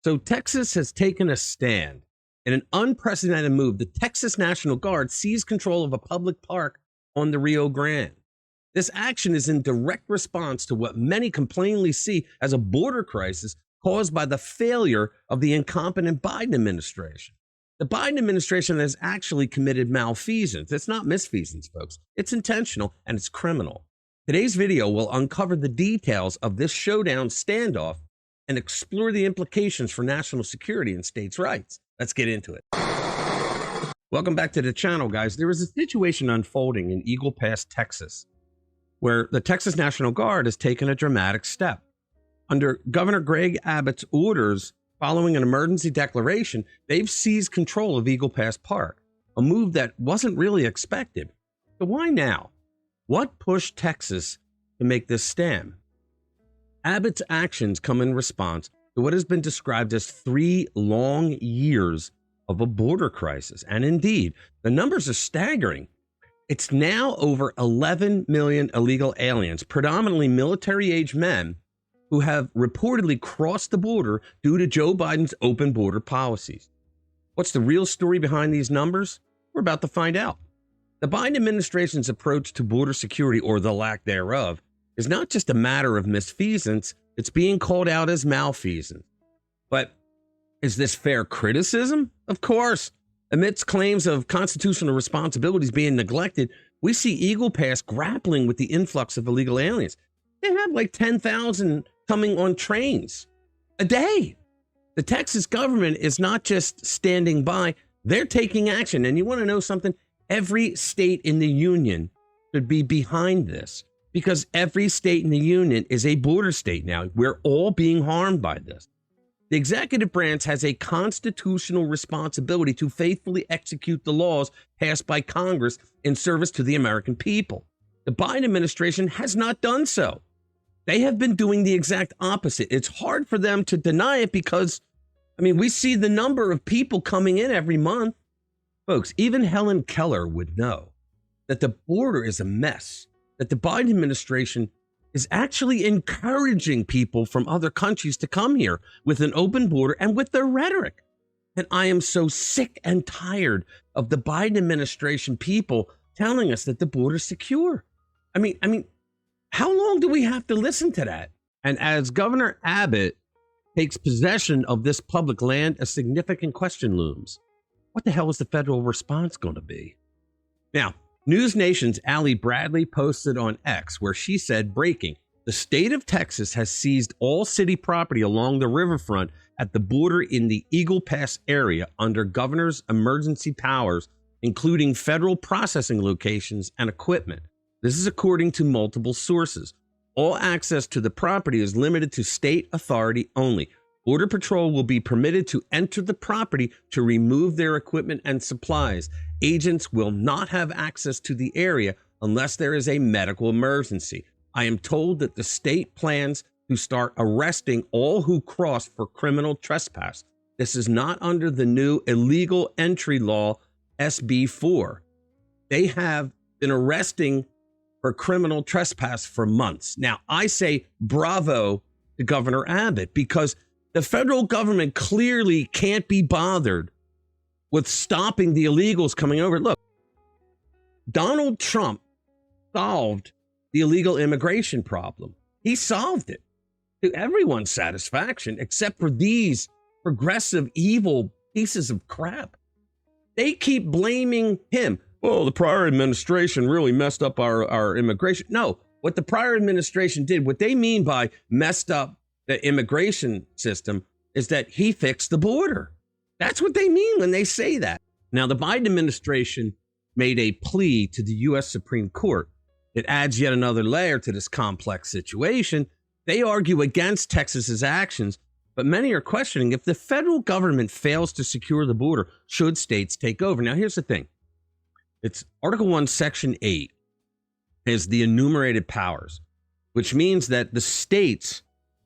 So Texas has taken a stand. In an unprecedented move, the Texas National Guard seized control of a public park on the Rio Grande. This action is in direct response to what many complainingly see as a border crisis caused by the failure of the incompetent Biden administration. The Biden administration has actually committed malfeasance. It's not misfeasance, folks. It's intentional and it's criminal. Today's video will uncover the details of this showdown standoff and explore the implications for national security and states' rights. Let's get into it. Welcome back to the channel, guys. There is a situation unfolding in Eagle Pass, Texas, where the Texas National Guard has taken a dramatic step. Under Governor Greg Abbott's orders, following an emergency declaration, they've seized control of Eagle Pass Park, a move that wasn't really expected. So why now? What pushed Texas to make this stand? Abbott's actions come in response to what has been described as 3 long years of a border crisis. And indeed, the numbers are staggering. It's now over 11 million illegal aliens, predominantly military-age men, who have reportedly crossed the border due to Joe Biden's open border policies. What's the real story behind these numbers? We're about to find out. The Biden administration's approach to border security, or the lack thereof, is not just a matter of misfeasance, it's being called out as malfeasance. But is this fair criticism? Of course. Amidst claims of constitutional responsibilities being neglected, we see Eagle Pass grappling with the influx of illegal aliens. They have like 10,000 coming on trains a day. The Texas government is not just standing by, they're taking action. And you want to know something? Every state in the union should be behind this, because every state in the union is a border state now. We're all being harmed by this. The executive branch has a constitutional responsibility to faithfully execute the laws passed by Congress in service to the American people. The Biden administration has not done so. They have been doing the exact opposite. It's hard for them to deny it because, we see the number of people coming in every month. Folks, even Helen Keller would know that the border is a mess, that the Biden administration is actually encouraging people from other countries to come here with an open border and with their rhetoric. And I am so sick and tired of the Biden administration people telling us that the border is secure. How long do we have to listen to that? And as Governor Abbott takes possession of this public land, a significant question looms. What the hell is the federal response going to be? Now, News Nation's Allie Bradley posted on X, where she said, breaking, the state of Texas has seized all city property along the riverfront at the border in the Eagle Pass area under governor's emergency powers, including federal processing locations and equipment. This is according to multiple sources. All access to the property is limited to state authority only. Border Patrol will be permitted to enter the property to remove their equipment and supplies. Agents will not have access to the area unless there is a medical emergency. I am told that the state plans to start arresting all who cross for criminal trespass. This is not under the new illegal entry law, SB 4. They have been arresting for criminal trespass for months. Now, I say bravo to Governor Abbott, because the federal government clearly can't be bothered with stopping the illegals coming over. Look, Donald Trump solved the illegal immigration problem. He solved it to everyone's satisfaction, except for these progressive, evil pieces of crap. They keep blaming him. Oh, the prior administration really messed up our immigration. No, what the prior administration did, what they mean by messed up the immigration system, is that he fixed the border. That's what they mean when they say that. Now, the Biden administration made a plea to the U.S. Supreme Court. It adds yet another layer to this complex situation. They argue against Texas's actions, but many are questioning if the federal government fails to secure the border, should states take over? Now, here's the thing. It's Article 1, Section 8 is the enumerated powers, which means that the states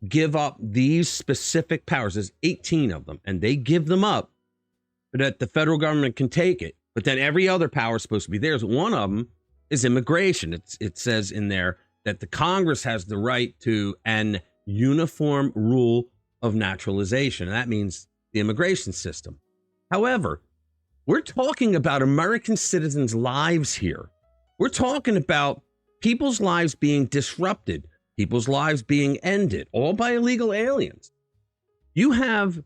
give up these specific powers. There's 18 of them, and they give them up so that the federal government can take it. But then every other power is supposed to be theirs. One of them is immigration. It says in there that the Congress has the right to an uniform rule of naturalization. And that means the immigration system. However, we're talking about American citizens' lives here. We're talking about people's lives being disrupted, people's lives being ended, all by illegal aliens. You have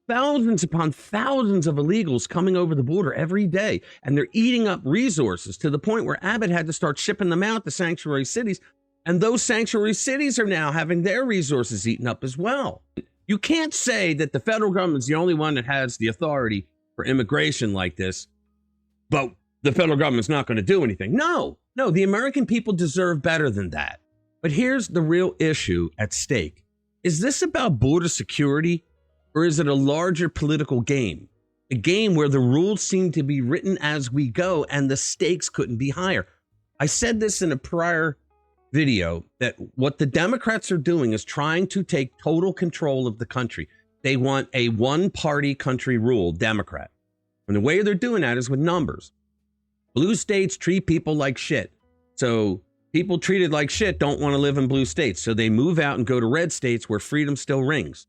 thousands upon thousands of illegals coming over the border every day, and they're eating up resources to the point where Abbott had to start shipping them out to sanctuary cities, and those sanctuary cities are now having their resources eaten up as well. You can't say that the federal government's the only one that has the authority for immigration like this, but the federal government's not going to do anything. No, the American people deserve better than that. But here's the real issue at stake. Is this about border security, or is it a larger political game? A game where the rules seem to be written as we go and the stakes couldn't be higher. I said this in a prior video that what the Democrats are doing is trying to take total control of the country. They want a one-party country rule, Democrat. And the way they're doing that is with numbers. Blue states treat people like shit. So people treated like shit don't want to live in blue states. So they move out and go to red states where freedom still rings.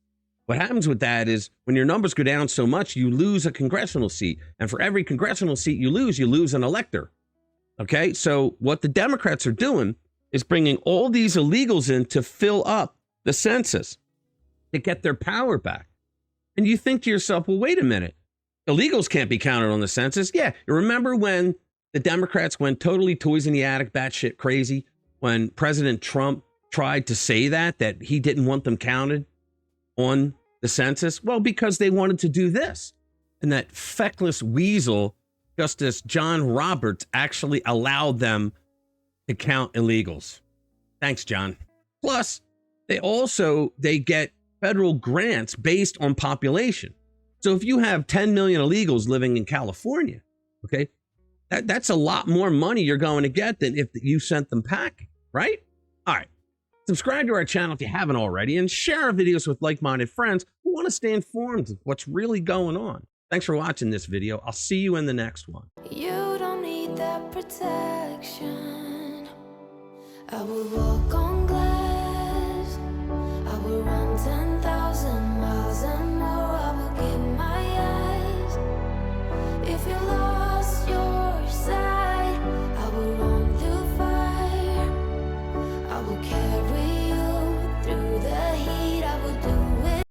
What happens with that is when your numbers go down so much, you lose a congressional seat. And for every congressional seat you lose an elector. Okay, so what the Democrats are doing is bringing all these illegals in to fill up the census, to get their power back. And you think to yourself, well, wait a minute. Illegals can't be counted on the census. Yeah, you remember when the Democrats went totally toys in the attic, batshit crazy, when President Trump tried to say that he didn't want them counted on the census? Well, because they wanted to do this. And that feckless weasel, Justice John Roberts, actually allowed them to count illegals. Thanks, John. Plus, they get federal grants based on population. So if you have 10 million illegals living in California, okay, that's a lot more money you're going to get than if you sent them packing, right? All right. Subscribe to our channel if you haven't already, and share our videos with like-minded friends who want to stay informed of what's really going on. Thanks for watching this video. I'll see you in the next one. You don't need that protection. I will walk on glass. I will run 10